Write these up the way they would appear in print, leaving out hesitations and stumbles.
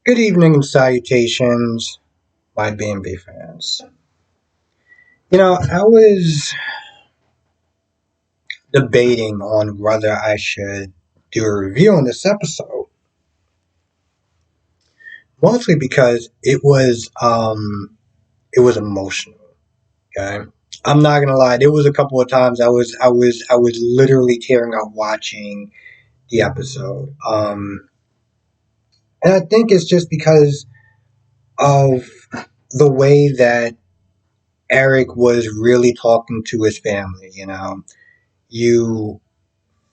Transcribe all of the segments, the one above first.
Good evening and salutations, my B&B fans. I was debating on whether I should do a review on this episode, mostly because it was emotional. Okay, I'm not gonna lie. There was a couple of times I was literally tearing up watching the episode. And I think it's just because of the way that Eric was really talking to his family. You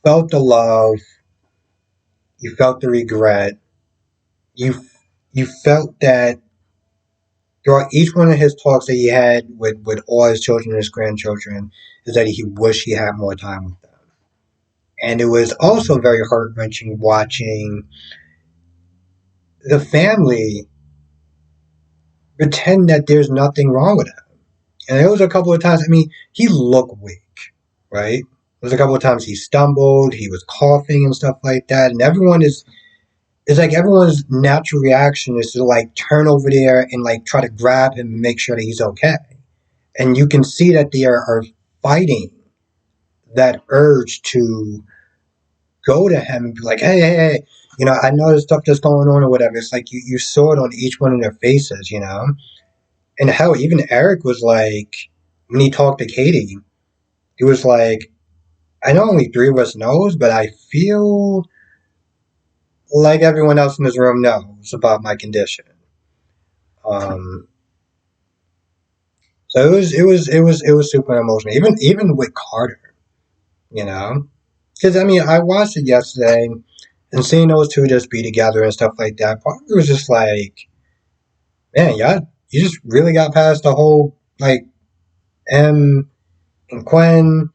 felt the love, you felt the regret, you you felt that throughout each one of his talks that he had with all his children and his grandchildren is that he wished he had more time with them. And it was also very heart wrenching watching the family pretend that there's nothing wrong with him. And there was a couple of times, I mean, he looked weak, right? There was a couple of times he stumbled, he was coughing and stuff like that, and it's like everyone's natural reaction is to like turn over there and like try to grab him and make sure that he's okay. And you can see that they are fighting that urge to go to him and be like, hey, I know there's stuff that's going on or whatever. It's like you saw it on each one of their faces. And hell, even Eric was like, when he talked to Katie, he was like, I know only three of us knows, but I feel like everyone else in this room knows about my condition. Um, So it was super emotional. Even with Carter, you know, because I mean I watched it yesterday and seeing those two just be together and stuff like that. Part of it was just like, man, y'all, you just really got past the whole like M and Quinn.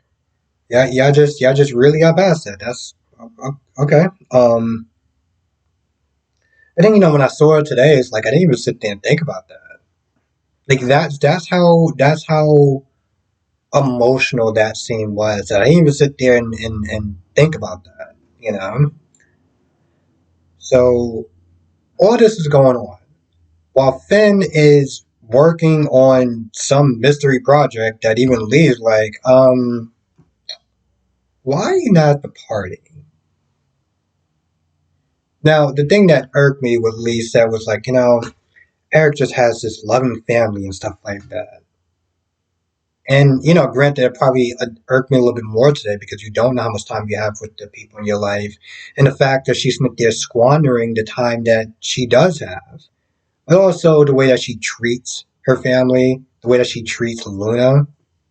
Yeah, y'all just really got past it. That's okay. I think when I saw it today, it's like I didn't even sit there and think about that. Like that's how emotional that scene was. I didn't even sit there and think about that. So all this is going on while Finn is working on some mystery project that even Lee's like, why are you not at the party? Now, the thing that irked me what Lee said was like, Eric just has this loving family and stuff like that. And, granted, it probably irked me a little bit more today because you don't know how much time you have with the people in your life. And the fact that she's there squandering the time that she does have. But also the way that she treats her family, the way that she treats Luna,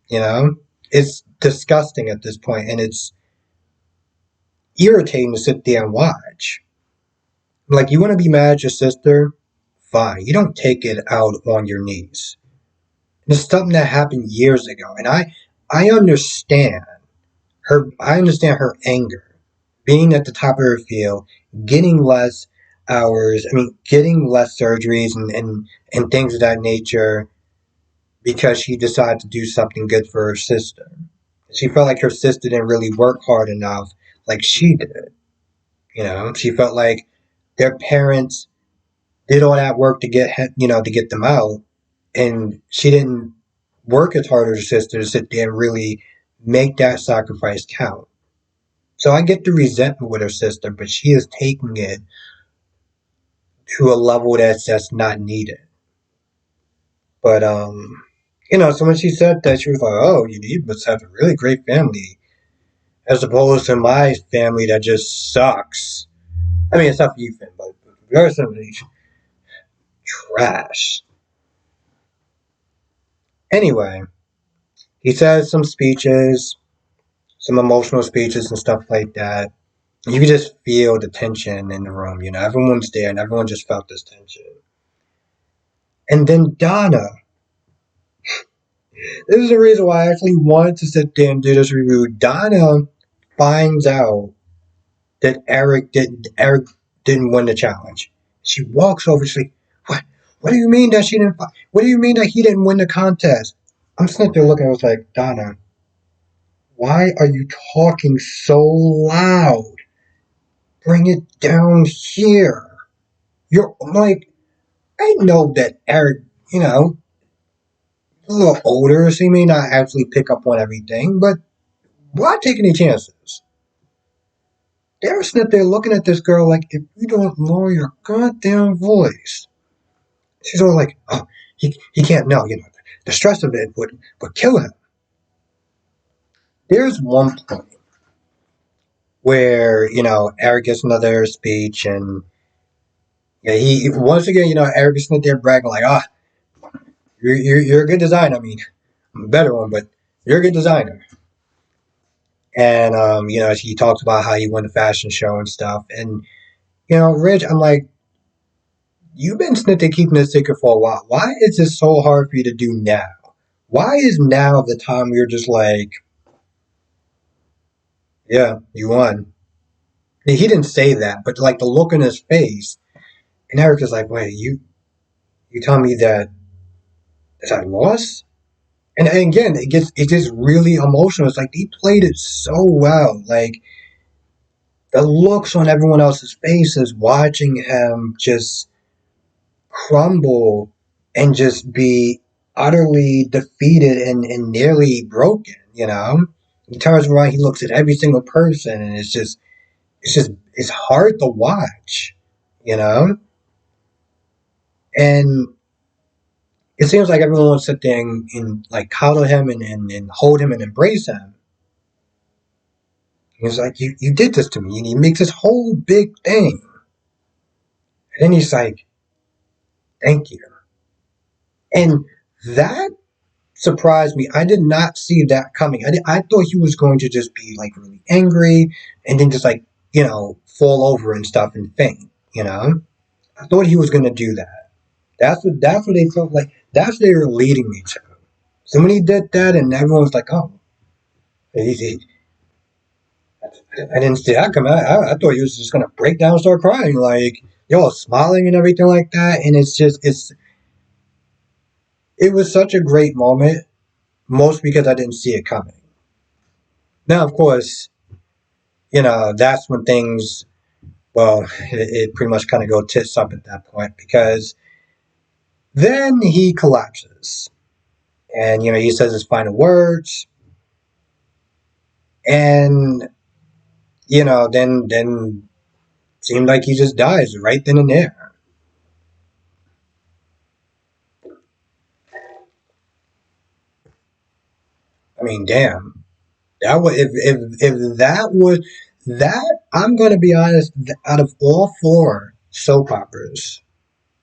you know? It's disgusting at this point, and it's irritating to sit there and watch. Like, you want to be mad at your sister? Fine. You don't take it out on your niece. It's something that happened years ago, and I understand her anger, being at the top of her field, getting less hours, I mean, getting less surgeries and things of that nature because she decided to do something good for her sister. She felt like her sister didn't really work hard enough like she did. She felt like their parents did all that work to get them out, and she didn't work as hard as her sister to sit there and really make that sacrifice count. So I get the resentment with her sister, but she is taking it to a level that's not needed. But so when she said that, she was like, "Oh, you must have a really great family, as opposed to my family that just sucks." I mean, it's not for you, Finn, but there's somebody trash. Anyway, he says some speeches, some emotional speeches and stuff like that. You can just feel the tension in the room. Everyone's there, and everyone just felt this tension. And then Donna. This is the reason why I actually wanted to sit there and do this review. Donna finds out that Eric didn't win the challenge. She walks over. She's like, "What? What do you mean that she didn't? What do you mean that he didn't win the contest?" I'm sitting there looking. I was like, Donna, why are you talking so loud? Bring it down here. You're like, I know that Eric, you know, a little older, so he may not actually pick up on everything, but why take any chances? They were sitting there looking at this girl like, if you don't lower your goddamn voice. She's all like, oh, he can't know, you know, the stress of it would kill him. There's one point where, you know, Eric gets another speech and yeah, he once again, you know, Eric is sitting there bragging like, ah, you're a good designer. I mean, I'm a better one, but you're a good designer. And you know, he talks about how he won the fashion show and stuff. And you know, Rich, I'm like, you've been sitting keeping this secret for a while. Why is this so hard for you to do now? Why is now the time you're just like, yeah, you won? And he didn't say that, but like the look in his face, and Eric is like, wait, you tell me that I lost? And again, it gets really emotional. It's like they played it so well. Like the looks on everyone else's faces watching him just crumble and just be utterly defeated and nearly broken, you know? He turns around, he looks at every single person and it's hard to watch, you know? And it seems like everyone wants to sit there and like cuddle him and hold him and embrace him. He's like, you did this to me. And he makes this whole big thing. And then he's like, thank you. And that surprised me. I did not see that coming. I thought he was going to just be like really angry and then just like, you know, fall over and stuff and faint, you know? I thought he was going to do that. That's what they felt like. That's what they were leading me to. So when he did that and everyone was like, oh, he, I didn't see that coming. I thought he was just gonna break down and start crying, like yo, smiling and everything like that. And it was such a great moment, most because I didn't see it coming. Now, of course, you know that's when things, well, it pretty much kind of go tits up at that point because then he collapses and you know he says his final words and you know then seemed like he just dies right then and there. I mean, damn. That was if that was that I'm gonna be honest. Out of all four soap operas,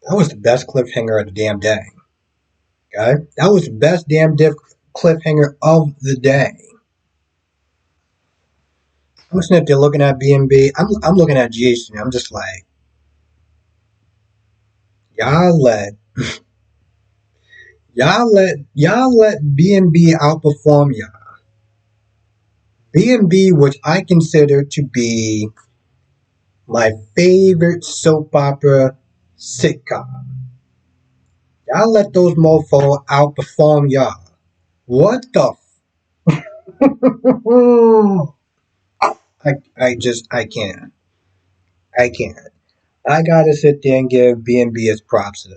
that was the best cliffhanger of the damn day. Okay, that was the best damn cliffhanger of the day. I'm sitting there looking at B&B. I'm looking at Jason. I'm just like, y'all let y'all let B&B outperform y'all. B&B, which I consider to be my favorite soap opera sitcom. Y'all let those mofos outperform y'all. What the I can't. I can't. I gotta sit there and give B&B its props today.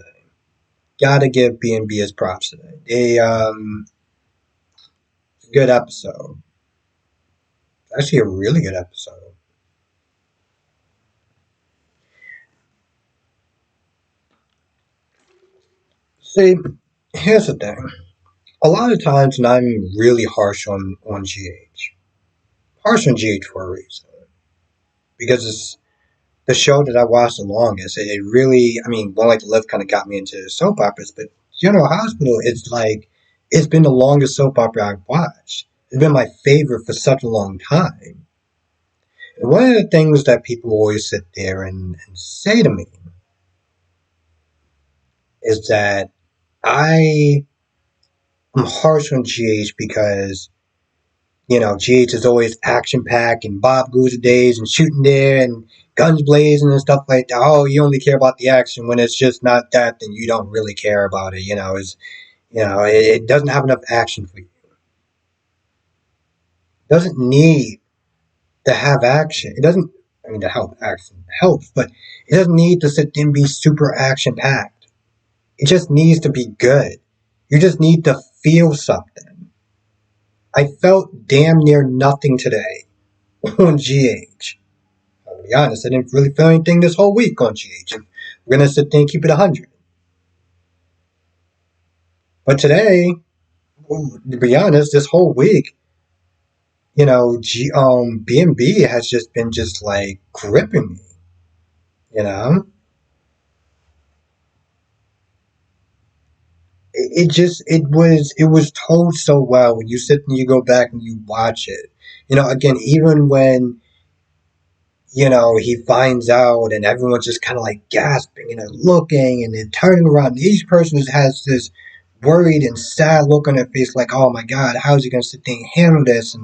Gotta give B&B its props today. Good episode. Actually a really good episode. See, here's the thing. A lot of times and I'm really harsh on GH. Harsh on GH for a reason. Because it's the show that I watched the longest. It really, I mean, One Like to Live kind of got me into soap operas, but General Hospital, it's like, it's been the longest soap opera I've watched. It's been my favorite for such a long time. And one of the things that people always sit there and say to me is that I am harsh on GH because, you know, GH is always action packed and Bob Goose days and shooting there and guns blazing and stuff like that. Oh, you only care about the action when it's just not that, then you don't really care about it. It doesn't have enough action for you. It doesn't need to have action. It doesn't. I mean, the help action helps, but it doesn't need to sit there and be super action packed. It just needs to be good. You just need to feel something. I felt damn near nothing today on GH. I'll be honest, I didn't really feel anything this whole week on GH. We're gonna sit there and keep it 100. But today, to be honest, this whole week, B&B has just been just like gripping me. You know, it was told so well when you sit and you go back and you watch it. Again, even when he finds out and everyone's just kind of like gasping and they're looking and then turning around. And each person has this worried and sad look on their face, like, "Oh my God, how is he going to sit there and handle this?"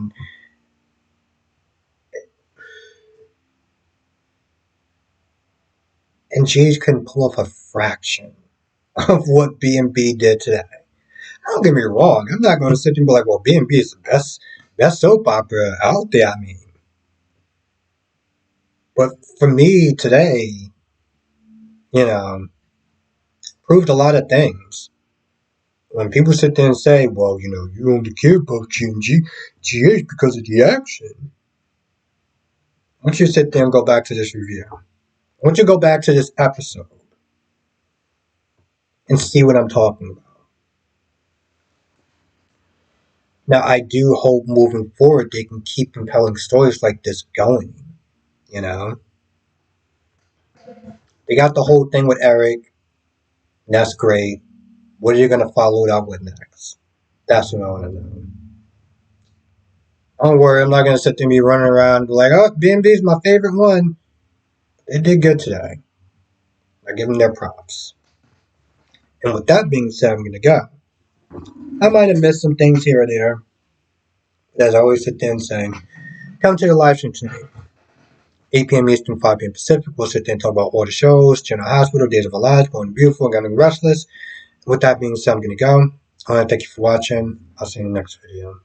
And Gage couldn't pull off a fraction of what B&B did today. Don't get me wrong. I'm not going to sit there and be like, "Well, B&B is the best soap opera out there." I mean, but for me today, you know, proved a lot of things. When people sit there and say, "Well, you only care about GH because of the action," I want you to sit there and go back to this review. I want you to go back to this episode and see what I'm talking about. Now, I do hope moving forward they can keep compelling stories like this going. You know, they got the whole thing with Eric, and that's great. What are you going to follow it up with next? That's what I want to know. Don't worry, I'm not going to sit there and be running around and be like, "Oh, B&B is my favorite one." They did good today. I give them their props. And with that being said, I'm going to go. I might have missed some things here or there. But as I always sit there and say, come to the live stream tonight. 8 p.m. Eastern, 5 p.m. Pacific. We'll sit there and talk about all the shows, General Hospital, Days of Our Lives, Born Beautiful, and Getting Restless. With that being said, I'm going to go. I want to thank you for watching. I'll see you in the next video.